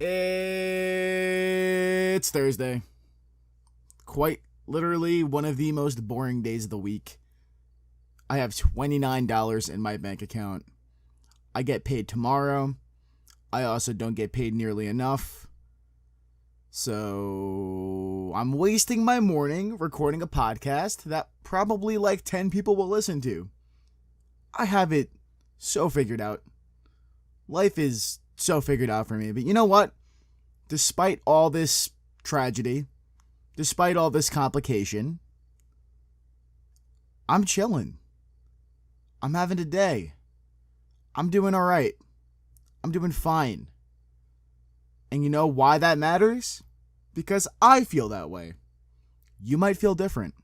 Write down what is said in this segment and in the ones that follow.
It's Thursday. Quite literally one of the most boring days of the week. I have $29 in my bank account. I get paid tomorrow. I also don't get paid nearly enough. So I'm wasting my morning recording a podcast that probably like 10 people will listen to. I have it so figured out. Life is so figured out for me. But you know what? Despite all this tragedy, despite all this complication, I'm chilling. I'm having a day. I'm doing all right. I'm doing fine. And you know why that matters? Because I feel that way. You might feel different.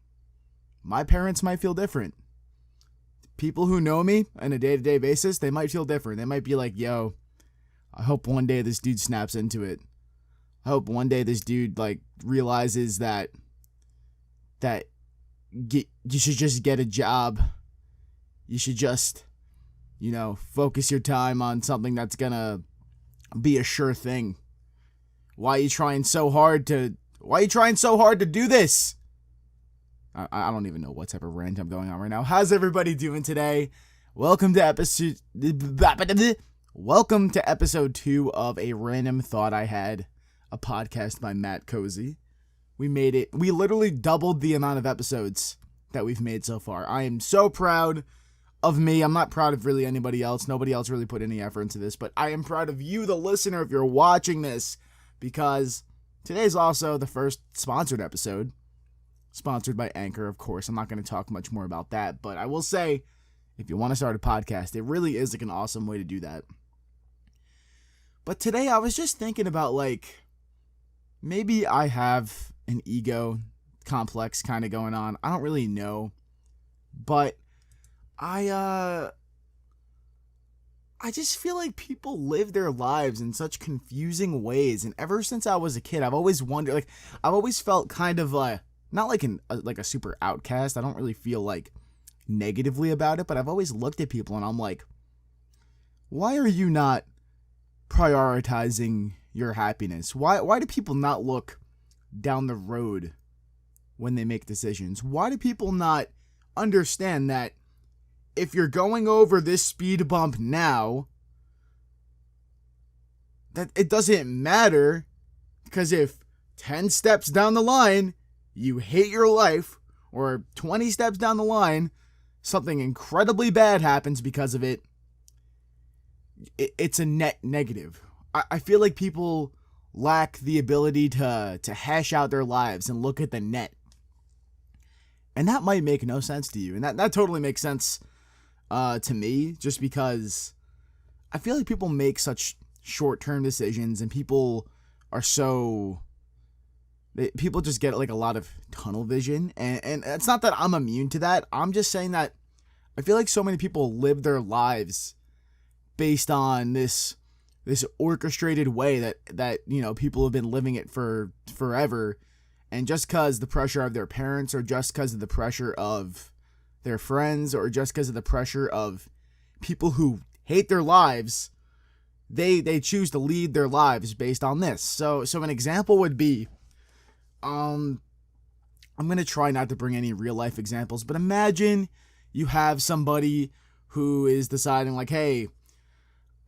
My parents might feel different. People who know me on a day-to-day basis, they might feel different. They might be like, yo, I hope one day this dude snaps into it. I hope one day this dude realizes that you should just get a job. You should just, focus your time on something that's gonna be a sure thing. Why are you trying so hard to do this? I don't even know what type of rant I'm going on right now. How's everybody doing today? Welcome to episode 2 of A Random Thought I Had, a podcast by Matt Cozy. We made it. We literally doubled the amount of episodes that we've made so far. I am so proud of me. I'm not proud of really anybody else. Nobody else really put any effort into this, but I am proud of you, the listener, if you're watching this, because today's also the first sponsored episode. Sponsored by Anchor, of course. I'm not going to talk much more about that, but I will say, if you want to start a podcast, it really is an awesome way to do that. But today I was just thinking about maybe I have an ego complex kind of going on. I don't really know, but I just feel like people live their lives in such confusing ways, and ever since I was a kid, I've always wondered, I've always felt kind of not like a super outcast. I don't really feel negatively about it, but I've always looked at people and I'm like, why are you not prioritizing your happiness? Why do people not look down the road when they make decisions? Why do people not understand that if you're going over this speed bump now, that it doesn't matter, because if 10 steps down the line you hate your life, or 20 steps down the line something incredibly bad happens because of it, it's a net negative. I feel like people lack the ability to hash out their lives and look at the net. And that might make no sense to you. And that totally makes sense to me, just because I feel like people make such short-term decisions, and people just get a lot of tunnel vision. And it's not that I'm immune to that. I'm just saying that I feel like so many people live their lives based on this orchestrated way that people have been living it for forever. And just because the pressure of their parents, or just because of the pressure of their friends, or just because of the pressure of people who hate their lives, they choose to lead their lives based on this. So an example would be, I'm going to try not to bring any real life examples, but imagine you have somebody who is deciding hey,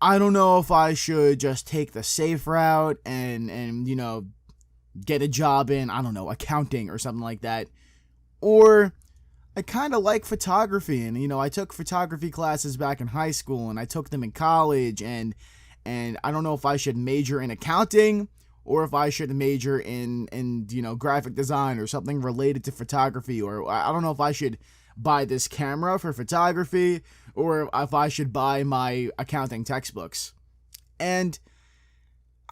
I don't know if I should just take the safe route and get a job in, I don't know, accounting or something like that. Or I kind of like photography, and I took photography classes back in high school, and I took them in college, and I don't know if I should major in accounting, or if I should major in graphic design or something related to photography, or I don't know if I should buy this camera for photography, or if I should buy my accounting textbooks. And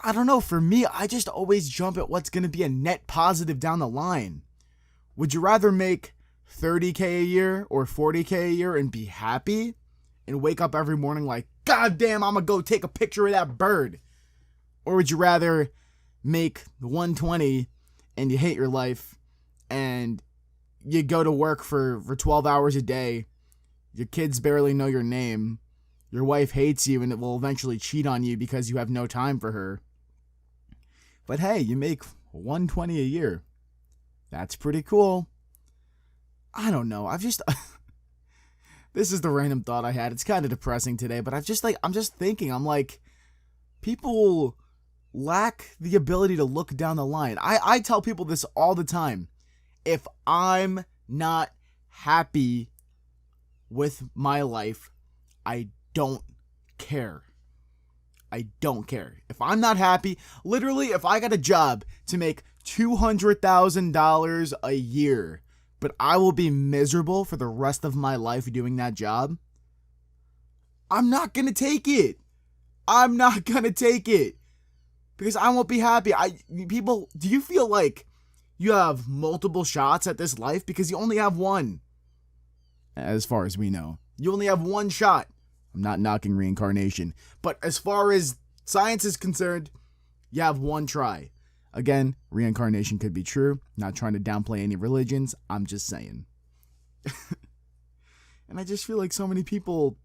I don't know, for me, I just always jump at what's going to be a net positive down the line. Would you rather make $30K a year or $40K a year and be happy and wake up every morning God damn, I'm going to go take a picture of that bird? Or would you rather make 120 and you hate your life and you go to work for 12 hours a day, your kids barely know your name, your wife hates you and it will eventually cheat on you because you have no time for her, But hey, you make $120 a year. That's pretty cool. I don't know. This is the random thought I had. It's kind of depressing today, but I'm just thinking, I'm like, people lack the ability to look down the line. I tell people this all the time. If I'm not happy with my life, I don't care. I don't care. If I'm not happy, literally, if I got a job to make $200,000 a year, but I will be miserable for the rest of my life doing that job, I'm not going to take it. I'm not going to take it. Because I won't be happy. Do you feel like you have multiple shots at this life? Because you only have one. As far as we know. You only have one shot. I'm not knocking reincarnation. But as far as science is concerned, you have one try. Again, reincarnation could be true. Not trying to downplay any religions. I'm just saying. And I just feel like so many people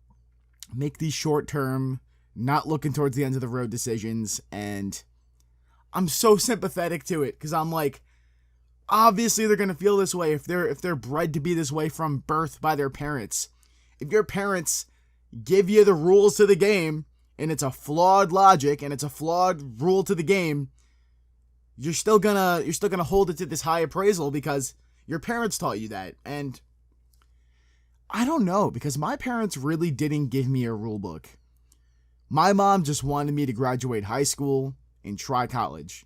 make these short-term, not looking towards the end of the road decisions, and I'm so sympathetic to it, because I'm like, obviously they're going to feel this way if they're bred to be this way from birth by their parents. If your parents give you the rules to the game, and it's a flawed logic, and it's a flawed rule to the game, you're still gonna hold it to this high appraisal because your parents taught you that. And I don't know, because my parents really didn't give me a rule book. My mom just wanted me to graduate high school and try college.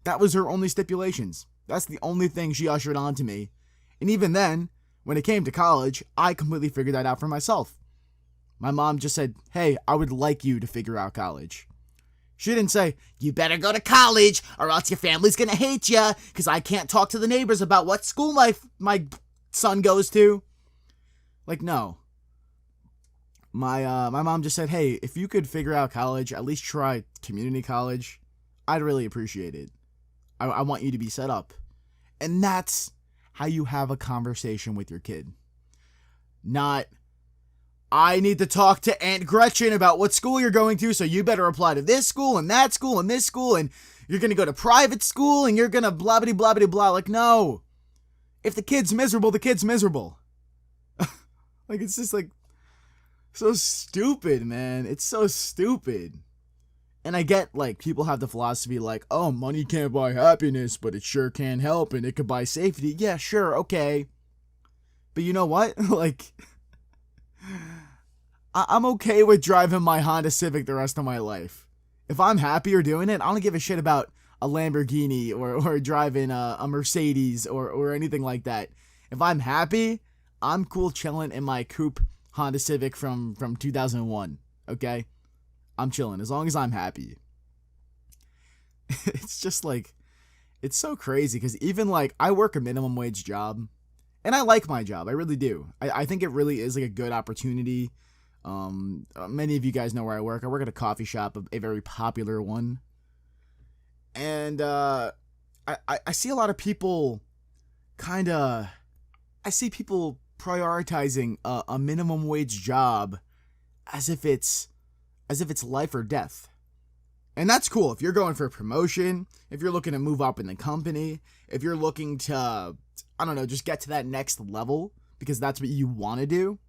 That was her only stipulations. That's the only thing she ushered on to me. And even then, when it came to college, I completely figured that out for myself. My mom just said, hey, I would like you to figure out college. She didn't say, you better go to college or else your family's gonna hate you because I can't talk to the neighbors about what school my son goes to. Like, no. My mom just said, hey, if you could figure out college, at least try community college, I'd really appreciate it. I want you to be set up. And that's how you have a conversation with your kid. Not, I need to talk to Aunt Gretchen about what school you're going to, so you better apply to this school and that school and this school, and you're going to go to private school and you're going to blah, blah, blah, blah, blah. Like, no. If the kid's miserable, the kid's miserable. Like, it's just like, so stupid, man. It's so stupid. And I get, like, people have the philosophy like, oh, money can't buy happiness, but it sure can help, and it could buy safety. Yeah, sure, okay. But you know what? Like, I'm okay with driving my Honda Civic the rest of my life. If I'm happier doing it, I don't give a shit about a Lamborghini or driving a Mercedes or anything like that. If I'm happy, I'm cool chilling in my coupe Honda Civic from 2001, okay? I'm chilling as long as I'm happy. It's just like, it's so crazy because even like I work a minimum wage job and I like my job. I really do. I think it really is like a good opportunity. Many of you guys know where I work. I work at a coffee shop, a very popular one. And I see a lot of people I see people prioritizing a minimum wage job as if it's life or death. And that's cool. If you're going for a promotion, if you're looking to move up in the company, if you're looking to, I don't know, just get to that next level because that's what you want to do,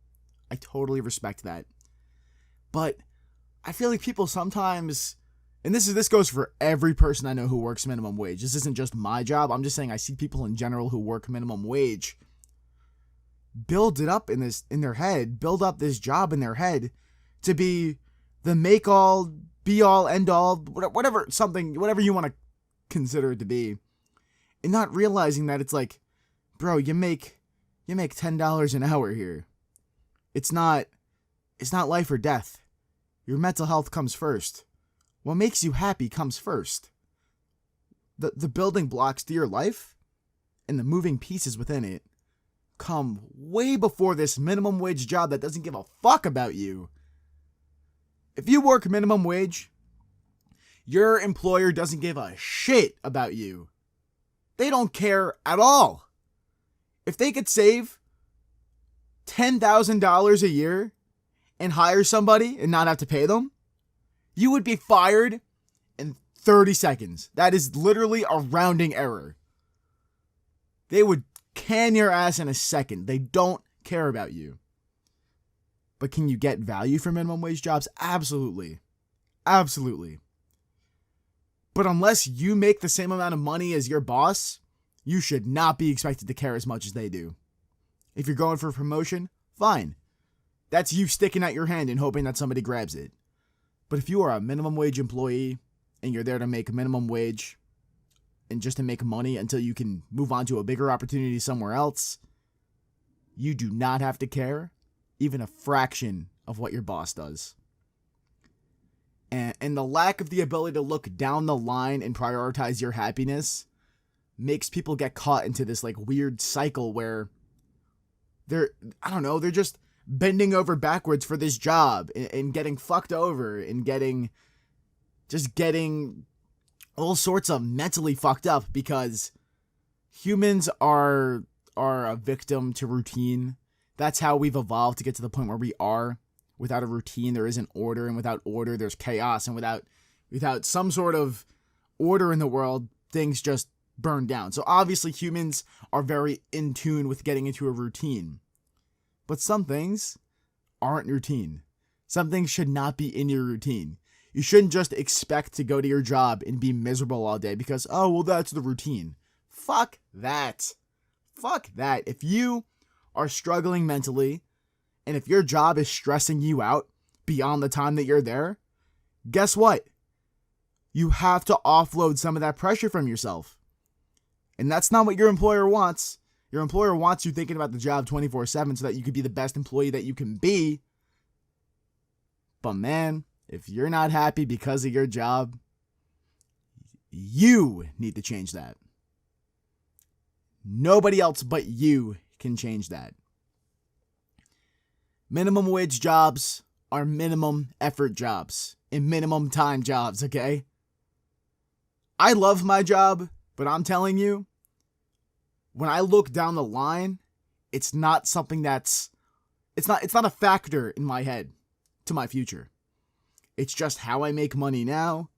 I totally respect that. But I feel like people sometimes, and this goes for every person I know who works minimum wage. This isn't just my job. I'm just saying I see people in general who work minimum wage build it up in their head, build up this job in their head to be the make all, be all, end all, whatever you want to consider it to be, and not realizing that it's like, bro, you make $10 an hour here. It's not life or death. Your mental health comes first. What makes you happy comes first. The building blocks to your life and the moving pieces within it come way before this minimum wage job that doesn't give a fuck about you. If you work minimum wage, your employer doesn't give a shit about you. They don't care at all. If they could save $10,000 a year and hire somebody and not have to pay them, you would be fired in 30 seconds. That is literally a rounding error. They would can your ass in a second. They don't care about you. But can you get value from minimum wage jobs? Absolutely. Absolutely. But unless you make the same amount of money as your boss, you should not be expected to care as much as they do. If you're going for a promotion, fine. That's you sticking out your hand and hoping that somebody grabs it. But if you are a minimum wage employee and you're there to make minimum wage and just to make money until you can move on to a bigger opportunity somewhere else, you do not have to care even a fraction of what your boss does. And the lack of the ability to look down the line and prioritize your happiness makes people get caught into this like weird cycle where they're just bending over backwards for this job and getting fucked over and getting all sorts of mentally fucked up because humans are a victim to routine. That's how we've evolved to get to the point where we are. Without a routine, there isn't order, and without order, there's chaos, and without some sort of order in the world, things just burn down. So obviously humans are very in tune with getting into a routine. But some things aren't routine. Some things should not be in your routine. You shouldn't just expect to go to your job and be miserable all day because, oh, well, that's the routine. Fuck that. Fuck that. If you are struggling mentally, and if your job is stressing you out beyond the time that you're there, guess what? You have to offload some of that pressure from yourself. And that's not what your employer wants. Your employer wants you thinking about the job 24/7 so that you could be the best employee that you can be. But man, if you're not happy because of your job, you need to change that. Nobody else but you can change that. Minimum wage jobs are minimum effort jobs and minimum time jobs, okay? I love my job, but I'm telling you, when I look down the line, it's not something it's not a factor in my head to my future. It's just how I make money now.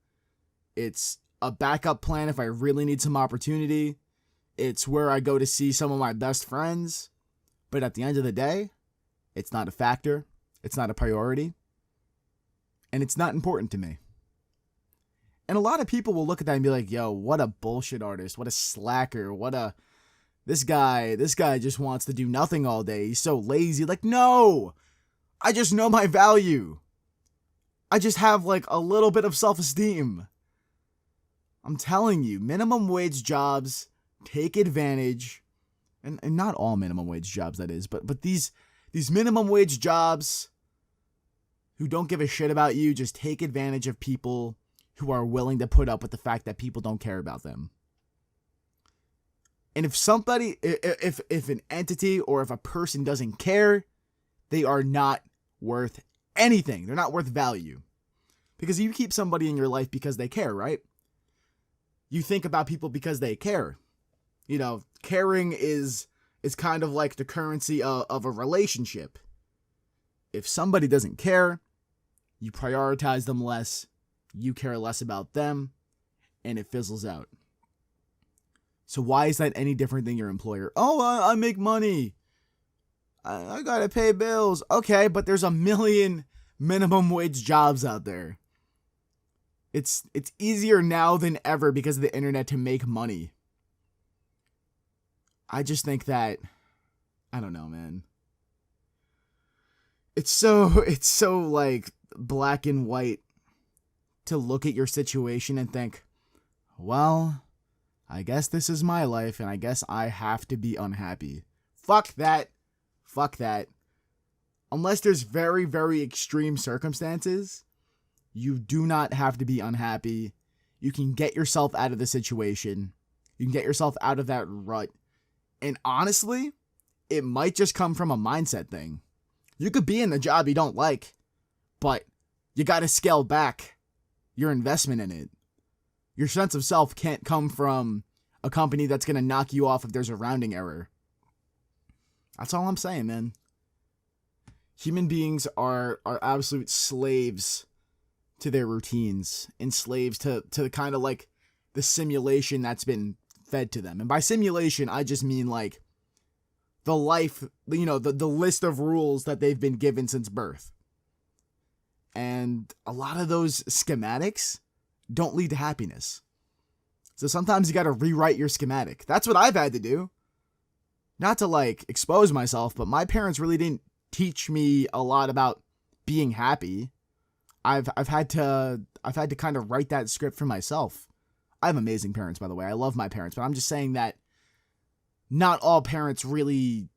It's a backup plan if I really need some opportunity. It's where I go to see some of my best friends. But at the end of the day, it's not a factor, it's not a priority, and it's not important to me. And a lot of people will look at that and be like, yo, what a bullshit artist, what a slacker, this guy just wants to do nothing all day, he's so lazy. Like, no, I just know my value. I just have like a little bit of self-esteem. I'm telling you, minimum wage jobs take advantage, and not all minimum wage jobs that is, but these minimum wage jobs who don't give a shit about you just take advantage of people who are willing to put up with the fact that people don't care about them. And if an entity or if a person doesn't care, they are not worth anything. They're not worth value. Because you keep somebody in your life because they care, right? You think about people because they care. You know, caring is kind of like the currency of a relationship. If somebody doesn't care, you prioritize them less, you care less about them, and it fizzles out. So why is that any different than your employer? Oh, I make money. I gotta pay bills. Okay, but there's a million minimum wage jobs out there. It's easier now than ever because of the internet to make money. I just think that, I don't know, man. It's so like black and white to look at your situation and think, well, I guess this is my life and I guess I have to be unhappy. Fuck that. Fuck that. Unless there's very, very extreme circumstances, you do not have to be unhappy. You can get yourself out of the situation. You can get yourself out of that rut. And honestly, it might just come from a mindset thing. You could be in the job you don't like, but you got to scale back your investment in it. Your sense of self can't come from a company that's going to knock you off if there's a rounding error. That's all I'm saying, man. Human beings are absolute slaves to their routines, enslaved to kind of like the simulation that's been fed to them. And by simulation, I just mean like the life, the list of rules that they've been given since birth. And a lot of those schematics don't lead to happiness. So sometimes you got to rewrite your schematic. That's what I've had to do. Not to like expose myself, but my parents really didn't teach me a lot about being happy. I've had to kind of write that script for myself. I have amazing parents, by the way. I love my parents, but I'm just saying that not all parents really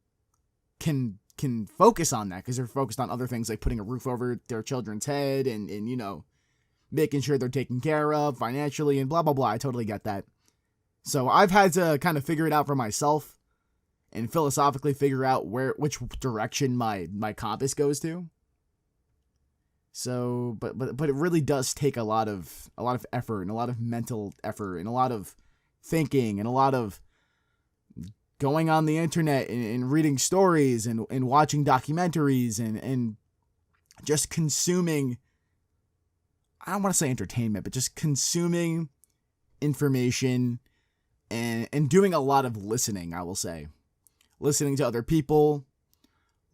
can focus on that, because they're focused on other things like putting a roof over their children's head and making sure they're taken care of financially and blah, blah, blah. I totally get that. So I've had to kind of figure it out for myself and philosophically figure out which direction my compass goes to. So, but it really does take a lot of effort and a lot of mental effort and a lot of thinking and a lot of going on the internet and reading stories and watching documentaries and just consuming, I don't want to say entertainment, but just consuming information and doing a lot of listening, I will say. Listening to other people,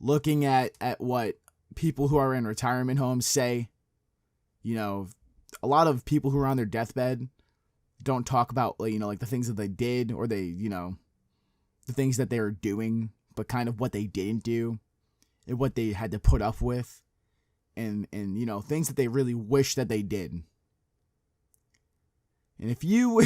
looking at what people who are in retirement homes say. A lot of people who are on their deathbed don't talk about, like the things that they did or the things that they were doing, but kind of what they didn't do and what they had to put up with and things that they really wish that they did. And if you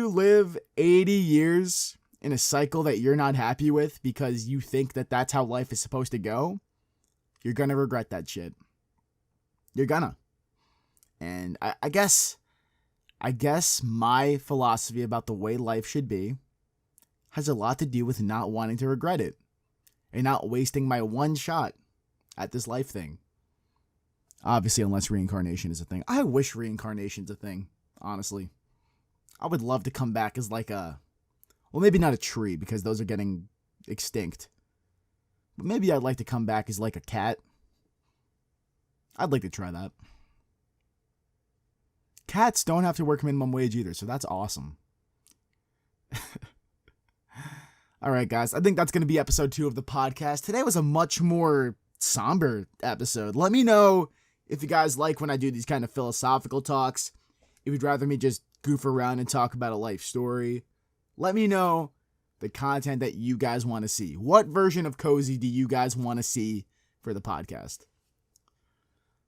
live 80 years in a cycle that you're not happy with because you think that that's how life is supposed to go, you're gonna regret that shit. You're gonna. And I guess my philosophy about the way life should be has a lot to do with not wanting to regret it and not wasting my one shot at this life thing. Obviously, unless reincarnation is a thing. I wish reincarnation's a thing, honestly. I would love to come back as like maybe not a tree because those are getting extinct. But maybe I'd like to come back as like a cat. I'd like to try that. Cats don't have to work minimum wage either, so that's awesome. All right, guys, I think that's going to be episode 2 of the podcast. Today was a much more somber episode. Let me know if you guys like when I do these kind of philosophical talks. If you'd rather me just goof around and talk about a life story. Let me know the content that you guys want to see. What version of Cozy do you guys want to see for the podcast?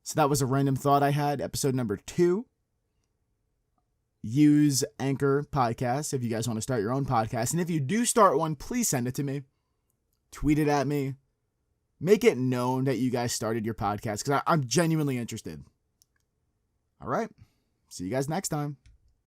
So that was a random thought I had, episode number 2. Use Anchor Podcast if you guys want to start your own podcast. And if you do start one, please send it to me. Tweet it at me. Make it known that you guys started your podcast because I'm genuinely interested. All right. See you guys next time.